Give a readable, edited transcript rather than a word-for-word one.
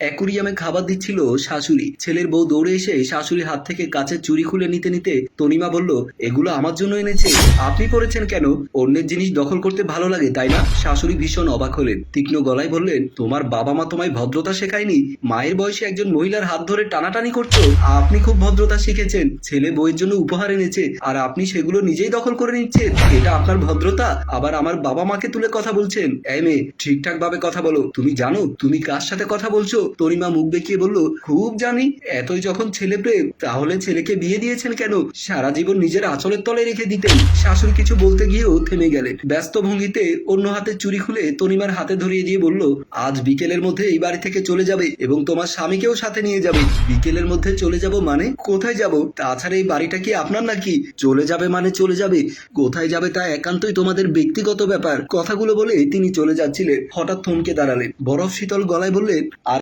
অ্যাকুরিয়ামে খাবার দিচ্ছিল শাশুড়ি। ছেলের বউ দৌড়ে এসে শাশুড়ির হাত থেকে কাচের চুড়ি খুলে নিতে নিতে তনিমা বলল, এগুলো আমার জন্য এনেছে, আপনি পড়েছেন কেন? অন্যের জিনিস দখল করতে ভালো লাগে তাই না? শাশুড়ি ভীষণ অবাক হলেন, তীক্ষ্ণ গলায় বললেন, তোমার বাবা মা তোমায় ভদ্রতা শেখায়নি? মায়ের বয়সে একজন মহিলার হাত ধরে টানাটানি করছো? আপনি খুব ভদ্রতা শিখেছেন। ছেলে বউয়ের জন্য উপহার এনেছে আর আপনি সেগুলো নিজেই দখল করে নিচ্ছেন, এটা আপনার ভদ্রতা? আবার আমার বাবা মাকে তুলে কথা বলছেন। এই মেয়ে, ঠিকঠাক ভাবে কথা বলো। তুমি জানো তুমি কার সাথে কথা বলছো? তনিমা মুখ বেঁকিয়ে বলল, খুব জানি। এতই যখন ছেলে প্রেম, তাহলে ছেলেকে বিয়ে দিয়েছেন কেন? সারা জীবন নিজের আঁচলের তলে রেখে দিতেন। শাশুড়ি কিছু বলতে গিয়েও থেমে গেলেন। ব্যস্ত ভঙ্গিতে অন্য হাতের চুড়ি খুলে তনিমার হাতে ধরিয়ে দিয়ে বলল, আজ বিকেলের মধ্যে এই বাড়ি থেকে চলে যাবে এবং তোমার স্বামীকেও সাথে নিয়ে যাবে। বিকেলের মধ্যে চলে যাব মানে? কোথায় যাব? তাছাড়া এই বাড়িটা কি আপনার নাকি? চলে যাবে মানে চলে যাবে, কোথায় যাবে তা একান্তই তোমাদের ব্যক্তিগত ব্যাপার। কথাগুলো বলে তিনি চলে যাচ্ছিলেন। হঠাৎ থমকে দাঁড়ালেন, বরফ শীতল গলায় বললেন, আর